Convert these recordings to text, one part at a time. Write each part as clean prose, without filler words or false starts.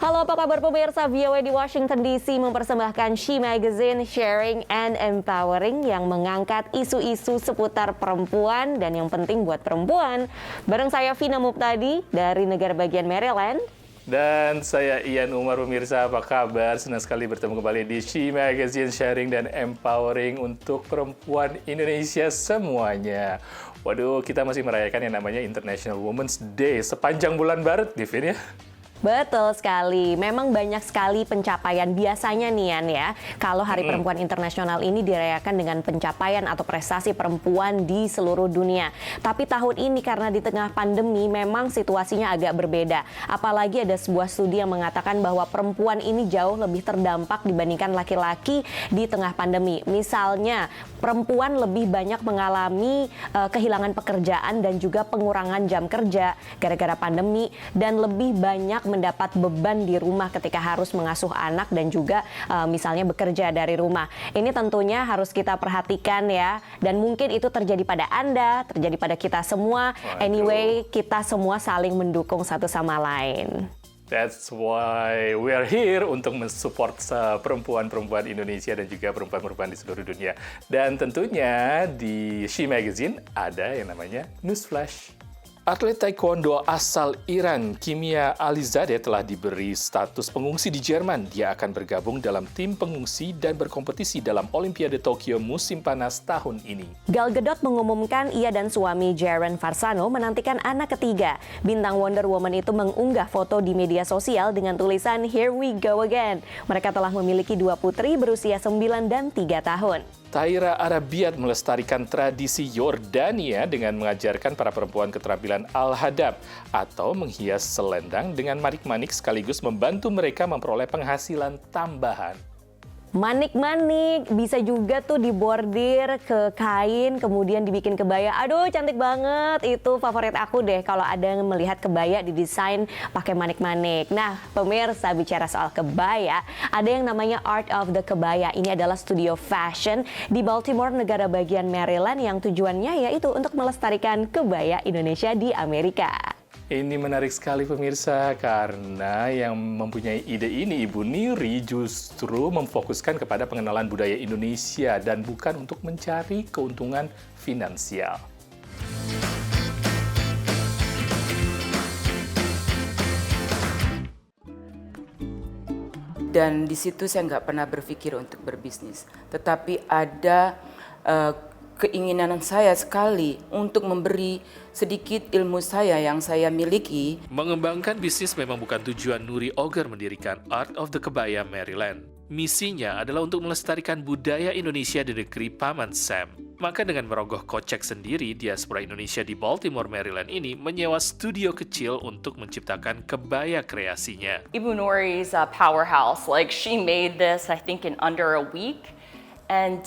Halo, apa kabar pemirsa? VOA di Washington DC mempersembahkan She Magazine Sharing and Empowering yang mengangkat isu-isu seputar perempuan dan yang penting buat perempuan. Bareng saya Vina Muptadi dari negara bagian Maryland. Dan saya Ian Umar, pemirsa, apa kabar? Senang sekali bertemu kembali di She Magazine Sharing dan Empowering untuk perempuan Indonesia semuanya. Waduh, kita masih merayakan yang namanya International Women's Day sepanjang bulan Maret, Vin ya. Betul sekali, memang banyak sekali pencapaian biasanya nih Yan ya. Kalau Hari Perempuan Internasional ini dirayakan dengan pencapaian atau prestasi perempuan di seluruh dunia. Tapi tahun ini karena di tengah pandemi memang situasinya agak berbeda. Apalagi ada sebuah studi yang mengatakan bahwa perempuan ini jauh lebih terdampak dibandingkan laki-laki di tengah pandemi. Misalnya, perempuan lebih banyak mengalami kehilangan pekerjaan dan juga pengurangan jam kerja gara-gara pandemi, dan lebih banyak mendapat beban di rumah ketika harus mengasuh anak dan juga misalnya bekerja dari rumah. Ini tentunya harus kita perhatikan ya, dan mungkin itu terjadi pada Anda, terjadi pada kita semua. Anyway, kita semua saling mendukung satu sama lain. That's why we are here untuk mensupport perempuan-perempuan Indonesia dan juga perempuan-perempuan di seluruh dunia. Dan tentunya di She Magazine ada yang namanya Newsflash. Atlet taekwondo asal Iran, Kimia Alizadeh, telah diberi status pengungsi di Jerman. Dia akan bergabung dalam tim pengungsi dan berkompetisi dalam Olimpiade Tokyo musim panas tahun ini. Gal Gadot mengumumkan ia dan suami Jaren Farsano menantikan anak ketiga. Bintang Wonder Woman itu mengunggah foto di media sosial dengan tulisan "Here we go again". Mereka telah memiliki 2 putri berusia 9 dan 3 tahun. Taira Arabiat melestarikan tradisi Yordania dengan mengajarkan para perempuan keterampilan al-hadab atau menghias selendang dengan manik-manik sekaligus membantu mereka memperoleh penghasilan tambahan. Manik-manik bisa juga tuh dibordir ke kain, kemudian dibikin kebaya. Aduh, cantik banget. Itu favorit aku deh kalau ada yang melihat kebaya didesain pakai manik-manik. Nah, pemirsa, bicara soal kebaya, ada yang namanya Art of the Kebaya. Ini adalah studio fashion di Baltimore, negara bagian Maryland, yang tujuannya yaitu untuk melestarikan kebaya Indonesia di Amerika. Ini menarik sekali pemirsa, karena yang mempunyai ide ini, Ibu Niri, justru memfokuskan kepada pengenalan budaya Indonesia dan bukan untuk mencari keuntungan finansial. Dan di situ saya nggak pernah berpikir untuk berbisnis, tetapi ada keinginan saya sekali untuk memberi sedikit ilmu saya yang saya miliki. Mengembangkan bisnis memang bukan tujuan Nuri Oger mendirikan Art of the Kebaya Maryland. Misinya adalah untuk melestarikan budaya Indonesia di negeri Paman Sam. Maka dengan merogoh kocek sendiri, diaspora Indonesia di Baltimore, Maryland ini menyewa studio kecil untuk menciptakan kebaya kreasinya. Ibu Nuri's a powerhouse. Like, she made this, I think, in under a week. And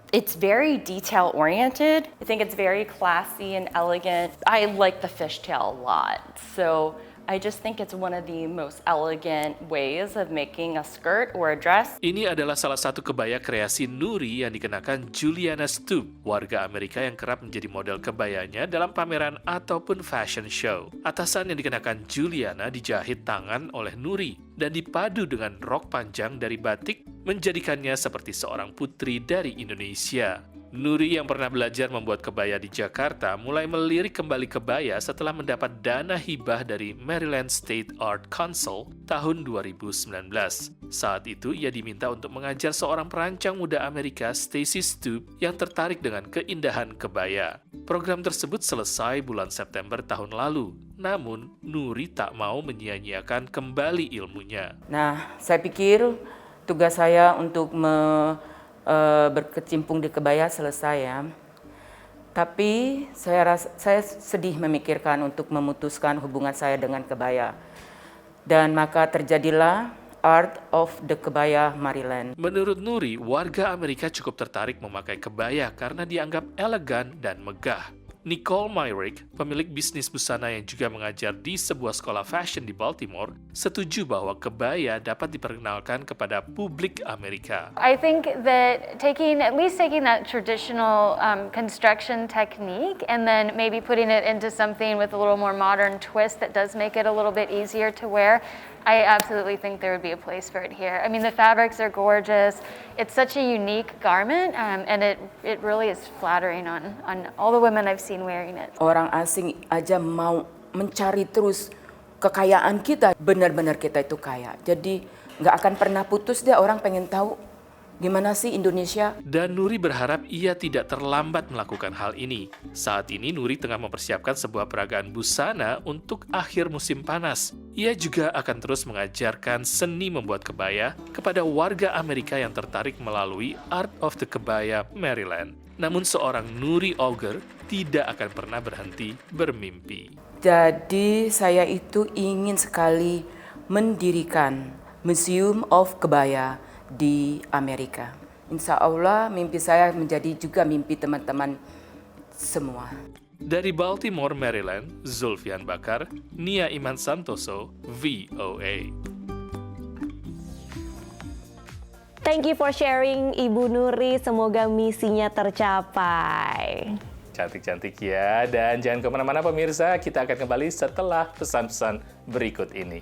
it's very detail-oriented. I think it's very classy and elegant. I like the fishtail a lot. So I just think it's one of the most elegant ways of making a skirt or a dress. Ini adalah salah satu kebaya kreasi Nuri yang dikenakan Juliana Stoop, warga Amerika yang kerap menjadi model kebayanya dalam pameran ataupun fashion show. Atasan yang dikenakan Juliana dijahit tangan oleh Nuri dan dipadu dengan rok panjang dari batik, menjadikannya seperti seorang putri dari Indonesia. Nuri yang pernah belajar membuat kebaya di Jakarta mulai melirik kembali kebaya setelah mendapat dana hibah dari Maryland State Art Council tahun 2019. Saat itu ia diminta untuk mengajar seorang perancang muda Amerika, Stacy Stoop, yang tertarik dengan keindahan kebaya. Program tersebut selesai bulan September tahun lalu. Namun, Nuri tak mau menyia-nyiakan kembali ilmunya. Nah, saya pikir tugas saya untuk berkecimpung di kebaya selesai ya. Tapi saya sedih memikirkan untuk memutuskan hubungan saya dengan kebaya. Dan maka terjadilah Art of the Kebaya Maryland. Menurut Nuri, warga Amerika cukup tertarik memakai kebaya karena dianggap elegan dan megah. Nicole Myrick, pemilik bisnis busana yang juga mengajar di sebuah sekolah fashion di Baltimore, setuju bahwa kebaya dapat diperkenalkan kepada publik Amerika. I think that taking that traditional construction technique and then maybe putting it into something with a little more modern twist that does make it a little bit easier to wear, I absolutely think there would be a place for it here. I mean, the fabrics are gorgeous. It's such a unique garment, and it really is flattering on all the women I've seen wearing it. Orang asing aja mau mencari terus kekayaan kita. Benar-benar kita itu kaya. Jadi nggak akan pernah putus deh orang pengen tahu gimana sih Indonesia. Dan Nuri berharap ia tidak terlambat melakukan hal ini. Saat ini Nuri tengah mempersiapkan sebuah peragaan busana untuk akhir musim panas. Ia juga akan terus mengajarkan seni membuat kebaya kepada warga Amerika yang tertarik melalui Art of the Kebaya Maryland. Namun seorang Nuri Auger tidak akan pernah berhenti bermimpi. Jadi saya itu ingin sekali mendirikan Museum of Kebaya di Amerika. Insya Allah mimpi saya menjadi juga mimpi teman-teman semua. Dari Baltimore, Maryland, Zulfian Bakar, Nia Iman Santoso, VOA. Thank you for sharing, Ibu Nuri. Semoga misinya tercapai. Cantik-cantik ya, dan jangan kemana-mana pemirsa, kita akan kembali setelah pesan-pesan berikut ini.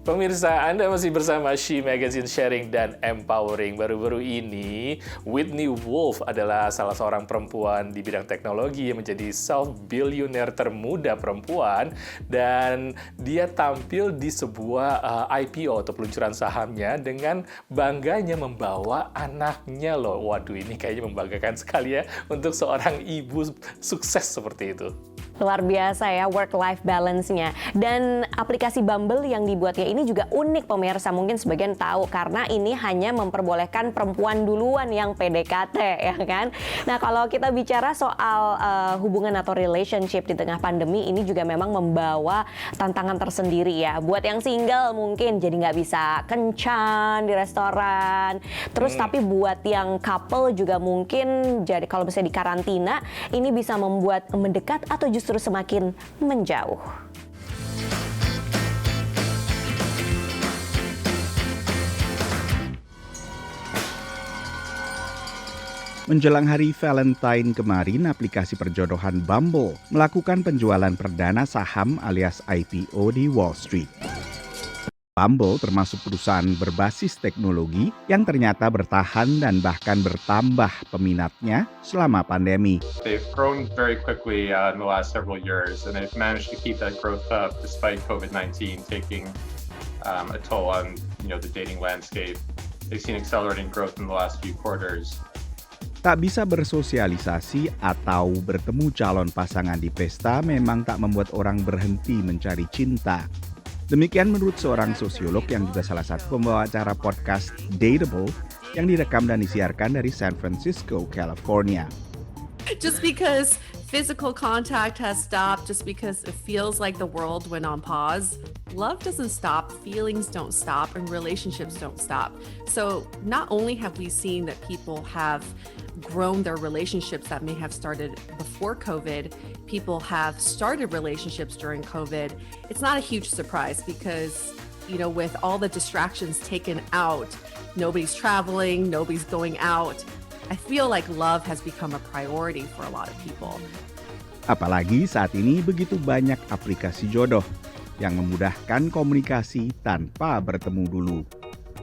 Pemirsa, Anda masih bersama She Magazine Sharing dan Empowering. Baru-baru ini, Whitney Wolf adalah salah seorang perempuan di bidang teknologi yang menjadi self-billionaire termuda perempuan, dan dia tampil di sebuah IPO atau peluncuran sahamnya dengan bangganya membawa anaknya loh. Waduh, ini kayaknya membanggakan sekali ya untuk seorang ibu sukses seperti itu. Luar biasa ya work-life balance-nya. Dan aplikasi Bumble yang dibuatnya ini juga unik pemirsa. Mungkin sebagian tahu karena ini hanya memperbolehkan perempuan duluan yang PDKT ya kan. Nah kalau kita bicara soal hubungan atau relationship di tengah pandemi ini juga memang membawa tantangan tersendiri ya. Buat yang single mungkin jadi nggak bisa kencan di restoran. Terus tapi buat yang couple juga mungkin jadi kalau misalnya di karantina ini bisa membuat mendekat atau justru semakin menjauh. Menjelang hari Valentine kemarin, aplikasi perjodohan Bumble melakukan penjualan perdana saham alias IPO di Wall Street. Bumble termasuk perusahaan berbasis teknologi yang ternyata bertahan dan bahkan bertambah peminatnya selama pandemi. They've grown very quickly in the last several years, and they've managed to keep that growth up despite COVID-19 taking a toll on the dating landscape. They've seen accelerating growth in the last few quarters. Tak bisa bersosialisasi atau bertemu calon pasangan di pesta memang tak membuat orang berhenti mencari cinta. Demikian menurut seorang sosiolog yang juga salah satu pembawa acara podcast Dateable yang direkam dan disiarkan dari San Francisco, California. Just because physical contact has stopped, just because it feels like the world went on pause, love doesn't stop, feelings don't stop, and relationships don't stop. So not only have we seen that people have grown their relationships that may have started before COVID, people have started relationships during COVID. It's not a huge surprise because, with all the distractions taken out, nobody's traveling, nobody's going out. I feel like love has become a priority for a lot of people. Apalagi saat ini begitu banyak aplikasi jodoh yang memudahkan komunikasi tanpa bertemu dulu.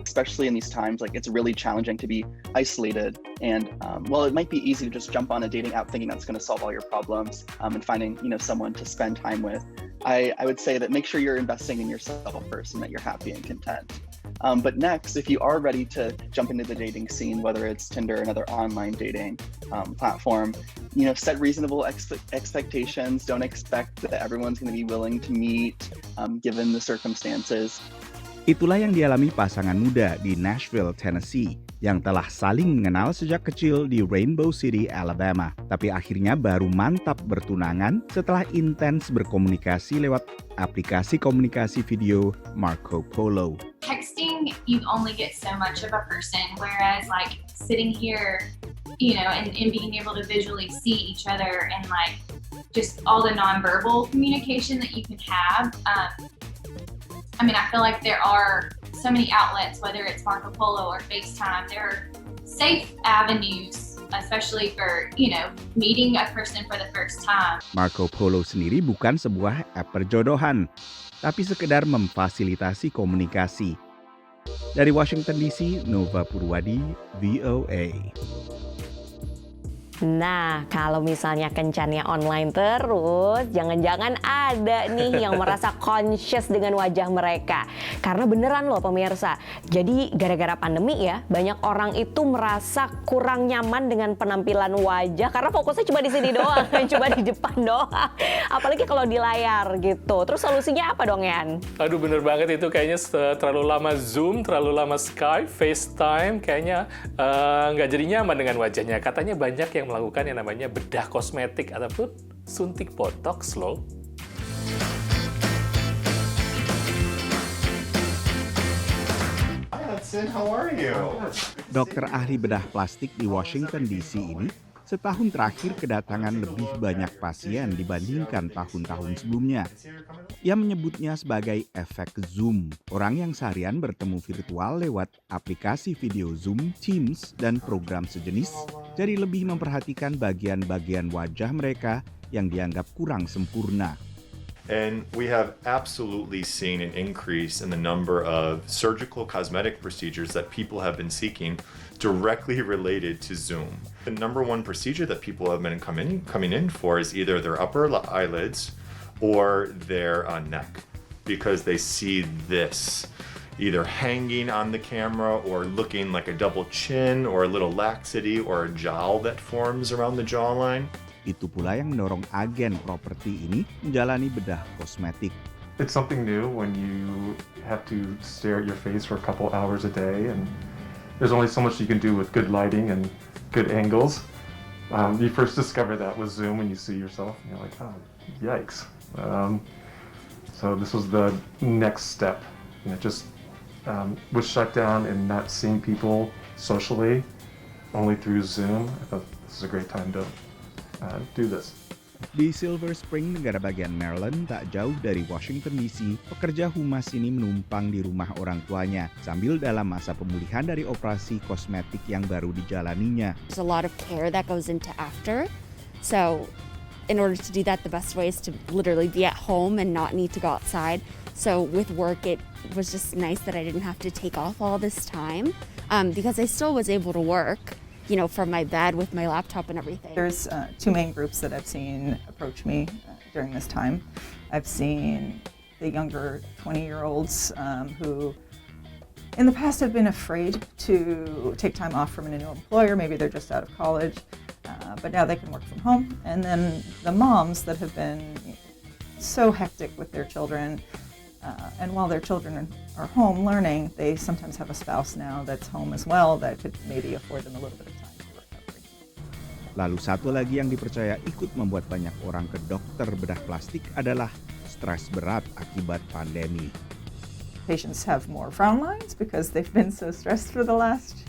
Especially in these times, it's really challenging to be isolated. And while it might be easy to just jump on a dating app thinking that's going to solve all your problems and finding someone to spend time with, I would say that make sure you're investing in yourself first and that you're happy and content. But next, if you are ready to jump into the dating scene, whether it's Tinder or another online dating platform, set reasonable expectations. Don't expect that everyone's going to be willing to meet given the circumstances. Itulah yang dialami pasangan muda di Nashville, Tennessee, yang telah saling mengenal sejak kecil di Rainbow City, Alabama. Tapi akhirnya baru mantap bertunangan setelah intens berkomunikasi lewat aplikasi komunikasi video Marco Polo. Texting, you only get so much of a person, whereas like sitting here, you know, and being able to visually see each other and like just all the nonverbal communication that you can have. I mean, I feel like there are so many outlets, whether it's Marco Polo or FaceTime, there are safe avenues, especially for, you know, meeting a person for the first time. Marco Polo sendiri bukan sebuah app perjodohan, tapi sekedar memfasilitasi komunikasi. Dari Washington DC, Nova Purwadi, VOA. Nah, kalau misalnya kencannya online terus, jangan-jangan ada nih yang merasa conscious dengan wajah mereka. Karena beneran loh pemirsa, jadi gara-gara pandemi ya, banyak orang itu merasa kurang nyaman dengan penampilan wajah karena fokusnya cuma di sini doang, cuma di depan doang. Apalagi kalau di layar gitu. Terus solusinya apa dong, Yan? Aduh, bener banget itu kayaknya terlalu lama Zoom, terlalu lama Skype, FaceTime, kayaknya nggak jadi nyaman dengan wajahnya. Katanya banyak yang melakukan yang namanya bedah kosmetik ataupun suntik botox loh. How are you? Dokter ahli bedah plastik di Washington DC ini setahun terakhir kedatangan lebih banyak pasien dibandingkan tahun-tahun sebelumnya. Ia menyebutnya sebagai efek Zoom. Orang yang seharian bertemu virtual lewat aplikasi video Zoom, Teams, dan program sejenis, jadi lebih memperhatikan bagian-bagian wajah mereka yang dianggap kurang sempurna. And we have absolutely seen an increase in the number of surgical cosmetic procedures that people have been seeking directly related to Zoom. The number one procedure that people have been coming in for is either their upper eyelids or their neck, because they see this either hanging on the camera or looking like a double chin or a little laxity or a jowl that forms around the jawline. Itu pula yang mendorong agen properti ini menjalani bedah kosmetik. It's something new when you have to stare at your face for a couple hours a day, and there's only so much you can do with good lighting and good angles. You first discover that with Zoom when you see yourself, and you're like, oh, yikes. So this was the next step. You know, just was shut down and not seeing people socially, only through Zoom. I thought this is a great time to do this. Di Silver Spring, negara bagian Maryland, tak jauh dari Washington DC, pekerja humas ini menumpang di rumah orang tuanya sambil dalam masa pemulihan dari operasi kosmetik yang baru dijalaninya. There's a lot of care that goes into after. So, in order to do that, the best way is to literally be at home and not need to go outside. So, with work, it was just nice that I didn't have to take off all this time because I still was able to work, you know, from my bed with my laptop and everything. There's two main groups that I've seen approach me during this time. I've seen the younger 20-year-olds who in the past have been afraid to take time off from a new employer. Maybe they're just out of college, but now they can work from home. And then the moms that have been so hectic with their children. And while their children are home learning, they sometimes have a spouse now that's home as well that could maybe afford them a little bit of time for recovery. Lalu satu lagi yang dipercaya ikut membuat banyak orang ke dokter bedah plastik adalah stres berat akibat pandemi. Patients have more frown lines because they've been so stressed for the last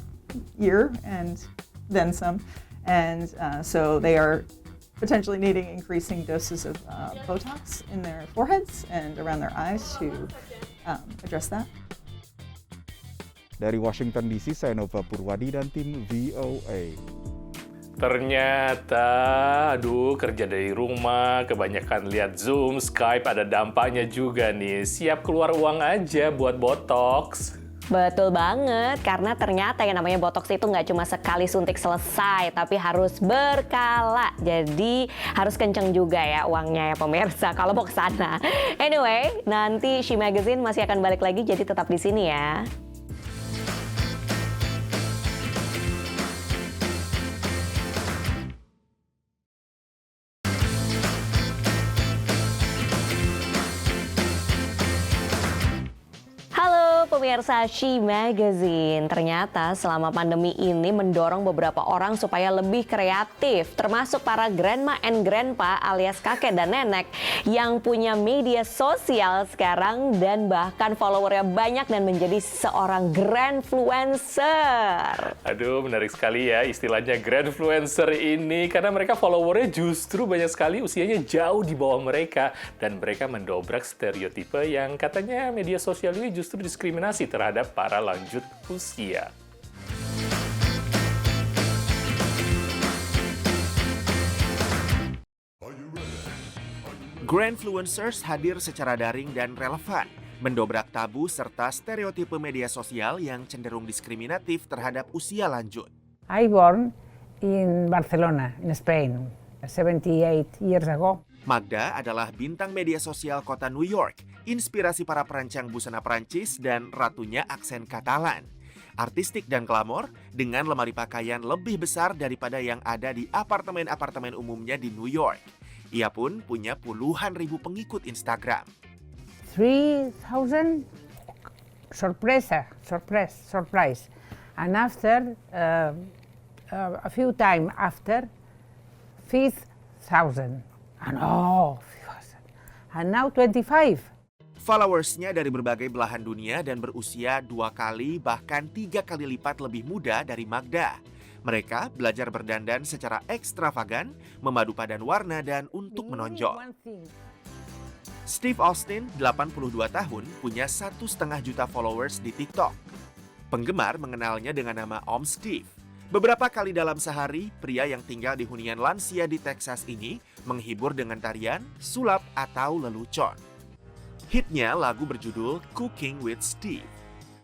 year and then some. And so they are potentially needing increasing doses of Botox in their foreheads and around their eyes to address that. Dari Washington DC, saya Nova Purwadi dan tim VOA. Ternyata, kerja dari rumah, kebanyakan lihat Zoom, Skype, ada dampaknya juga nih. Siap keluar uang aja buat botox. Betul banget, karena ternyata yang namanya botox itu nggak cuma sekali suntik selesai, tapi harus berkala. Jadi harus kenceng juga ya uangnya ya pemirsa kalau mau ke sana. Anyway, nanti She Magazine masih akan balik lagi, jadi tetap di sini ya. pemirsa She Magazine, ternyata selama pandemi ini mendorong beberapa orang supaya lebih kreatif, termasuk para grandma and grandpa alias kakek dan nenek yang punya media sosial sekarang dan bahkan followernya banyak dan menjadi seorang grandfluencer. Aduh, menarik sekali ya istilahnya grandfluencer ini karena mereka followernya justru banyak sekali usianya jauh di bawah mereka dan mereka mendobrak stereotipe yang katanya media sosial ini justru diskriminasi terhadap para lanjut usia. Grandfluencers hadir secara daring dan relevan, mendobrak tabu serta stereotipe media sosial yang cenderung diskriminatif terhadap usia lanjut. I born in Barcelona, in Spain, 78 years ago. Magda adalah bintang media sosial kota New York, inspirasi para perancang busana Prancis dan ratunya aksen Katalan. Artistik dan glamor dengan lemari pakaian lebih besar daripada yang ada di apartemen-apartemen umumnya di New York. Ia pun punya puluhan ribu pengikut Instagram. 3,000 surprise. And after, a few time after, 5,000. And now 25. Followersnya dari berbagai belahan dunia dan berusia 2 kali bahkan 3 kali lipat lebih muda dari Magda. Mereka belajar berdandan secara ekstravagan, memadu padan warna dan untuk menonjol. Steve Austin, 82 tahun, punya 1,5 juta followers di TikTok. Penggemar mengenalnya dengan nama Om Steve. Beberapa kali dalam sehari, pria yang tinggal di hunian lansia di Texas ini menghibur dengan tarian, sulap, atau lelucon. Hitnya lagu berjudul Cooking with Steve.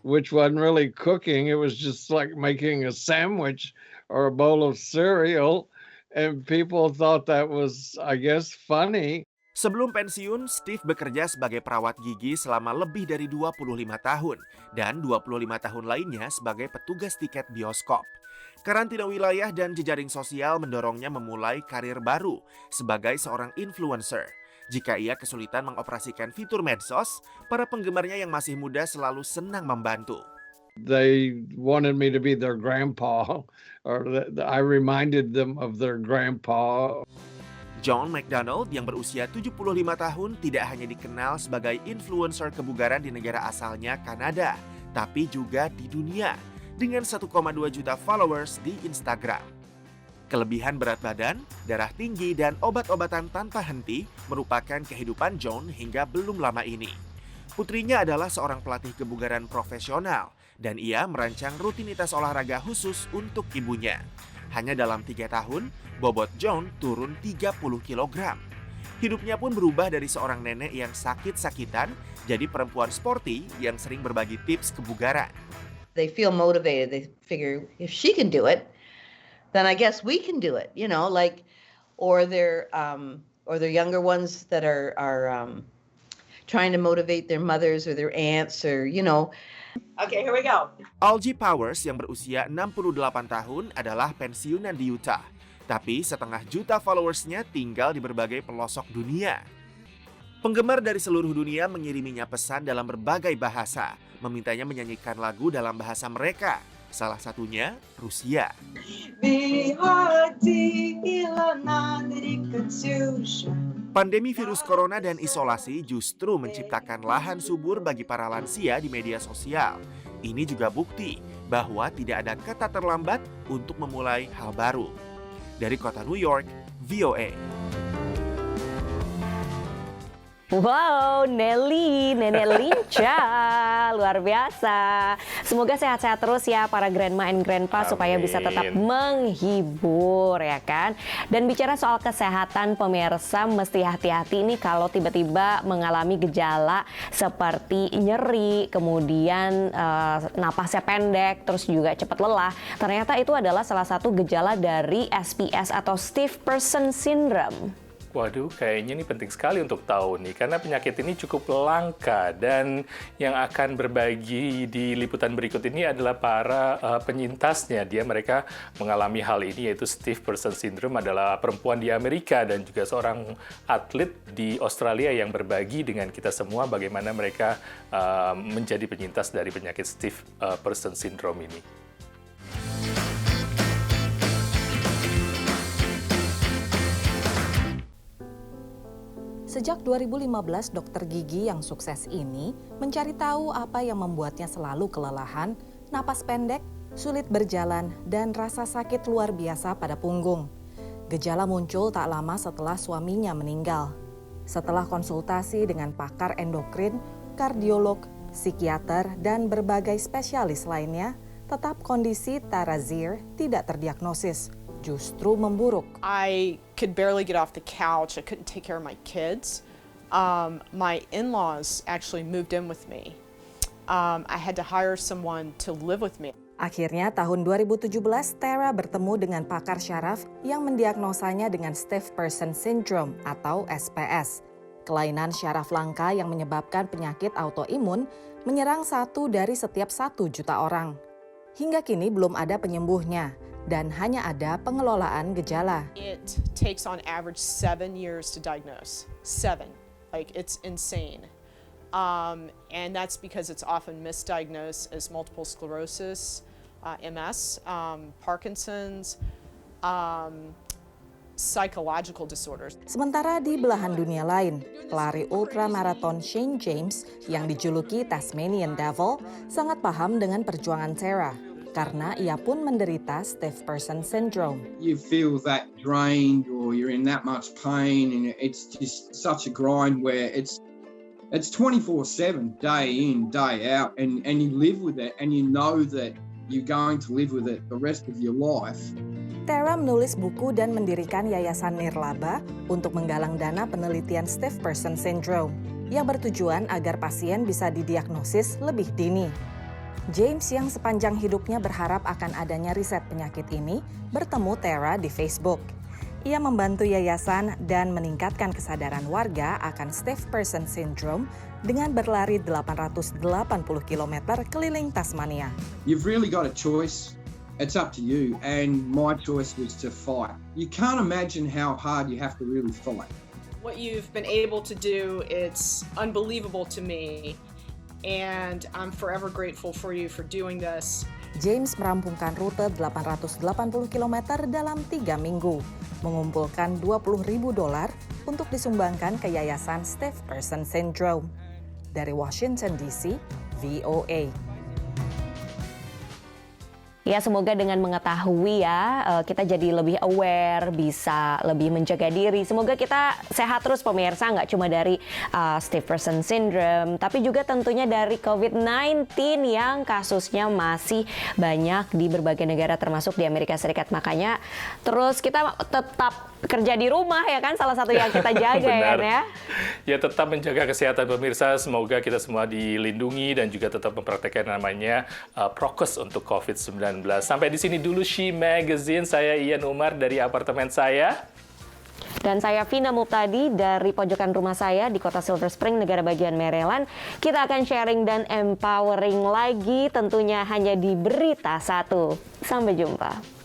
Which wasn't really cooking, it was just like making a sandwich or a bowl of cereal, and people thought that was, I guess, funny. Sebelum pensiun, Steve bekerja sebagai perawat gigi selama lebih dari 25 tahun dan 25 tahun lainnya sebagai petugas tiket bioskop. Karantina wilayah dan jejaring sosial mendorongnya memulai karir baru sebagai seorang influencer. Jika ia kesulitan mengoperasikan fitur medsos, para penggemarnya yang masih muda selalu senang membantu. They wanted me to be their grandpa, or I reminded them of their grandpa. John McDonald yang berusia 75 tahun tidak hanya dikenal sebagai influencer kebugaran di negara asalnya Kanada, tapi juga di dunia dengan 1,2 juta followers di Instagram. Kelebihan berat badan, darah tinggi, dan obat-obatan tanpa henti merupakan kehidupan John hingga belum lama ini. Putrinya adalah seorang pelatih kebugaran profesional dan ia merancang rutinitas olahraga khusus untuk ibunya. Hanya dalam 3 tahun, bobot John turun 30 kg. Hidupnya pun berubah dari seorang nenek yang sakit-sakitan jadi perempuan sporty yang sering berbagi tips kebugaran. They feel motivated. They figure if she can do it, then I guess we can do it. You know, like, or they're younger ones that are trying to motivate their mothers or their aunts or you know. Okay, here we go. Algie Powers yang berusia 68 tahun adalah pensiunan di Utah. Tapi 1,5 juta followersnya tinggal di berbagai pelosok dunia. Penggemar dari seluruh dunia mengiriminya pesan dalam berbagai bahasa, memintanya menyanyikan lagu dalam bahasa mereka. Salah satunya Rusia. Pandemi virus corona dan isolasi justru menciptakan lahan subur bagi para lansia di media sosial. Ini juga bukti bahwa tidak ada kata terlambat untuk memulai hal baru. Dari kota New York, VOA. Wow, Nelly, nenek lincah, luar biasa. Semoga sehat-sehat terus ya para grandma and grandpa supaya bisa tetap menghibur ya kan. Dan bicara soal kesehatan pemirsa mesti hati-hati nih kalau tiba-tiba mengalami gejala seperti nyeri, kemudian napasnya pendek, terus juga cepat lelah. Ternyata itu adalah salah satu gejala dari SPS atau Stiff Person Syndrome. Waduh, kayaknya ini penting sekali untuk tahu nih, karena penyakit ini cukup langka dan yang akan berbagi di liputan berikut ini adalah para penyintasnya. Mereka mengalami hal ini, yaitu Stiff Person Syndrome adalah perempuan di Amerika dan juga seorang atlet di Australia yang berbagi dengan kita semua bagaimana mereka menjadi penyintas dari penyakit Stiff Person Syndrome ini. Sejak 2015, dokter gigi yang sukses ini mencari tahu apa yang membuatnya selalu kelelahan, napas pendek, sulit berjalan, dan rasa sakit luar biasa pada punggung. Gejala muncul tak lama setelah suaminya meninggal. Setelah konsultasi dengan pakar endokrin, kardiolog, psikiater, dan berbagai spesialis lainnya, tetap kondisi Tarazir tidak terdiagnosis. Justru memburuk. I could barely get off the couch. I couldn't take care of my kids. My in-laws actually moved in with me. I had to hire someone to live with me. Akhirnya tahun 2017, Tara bertemu dengan pakar syaraf yang mendiagnosanya dengan Stiff Person Syndrome atau SPS. Kelainan syaraf langka yang menyebabkan penyakit autoimun menyerang 1 dari setiap 1 juta orang. Hingga kini belum ada penyembuhnya. Dan hanya ada pengelolaan gejala. It takes on average 7 years to diagnose. 7. Like, it's insane. And that's because it's often misdiagnosed as multiple sclerosis, MS, Parkinson's, psychological disorders. Sementara di belahan dunia lain, pelari ultramaraton Shane James yang dijuluki Tasmanian Devil sangat paham dengan perjuangan Tara. Karena ia pun menderita Stiff Person Syndrome. You feel that drained or you're in that much pain and it's just such a grind where it's 24/7, day in, day out, and you live with it and you know that you're going to live with it the rest of your life. Tara menulis buku dan mendirikan Yayasan Nirlaba untuk menggalang dana penelitian Stiff Person Syndrome yang bertujuan agar pasien bisa didiagnosis lebih dini. James yang sepanjang hidupnya berharap akan adanya riset penyakit ini bertemu Tara di Facebook. Ia membantu yayasan dan meningkatkan kesadaran warga akan Stiff Person Syndrome dengan berlari 880 km keliling Tasmania. You've really got a choice. It's up to you, and my choice was to fight. You can't imagine how hard you have to really fight. What you've been able to do, it's unbelievable to me. And I'm forever grateful for you for doing this. James merampungkan rute 880 km dalam 3 minggu, mengumpulkan $20.000 untuk disumbangkan ke Yayasan Stiff Person Syndrome. Dari Washington DC, VOA. Ya, semoga dengan mengetahui kita jadi lebih aware, bisa lebih menjaga diri. Semoga kita sehat terus pemirsa, nggak cuma dari Stiff Person Syndrome, tapi juga tentunya dari COVID-19 yang kasusnya masih banyak di berbagai negara termasuk di Amerika Serikat. Makanya terus kita tetap kerja di rumah ya kan, salah satu yang kita jaga ya. Ya, tetap menjaga kesehatan pemirsa, semoga kita semua dilindungi dan juga tetap mempraktekkan namanya prokes untuk COVID-19. Sampai di sini dulu She Magazine. Saya Ian Umar dari apartemen saya. Dan saya Vina Muptadi dari pojokan rumah saya di kota Silver Spring, negara bagian Maryland. Kita akan sharing dan empowering lagi tentunya hanya di Berita 1. Sampai jumpa.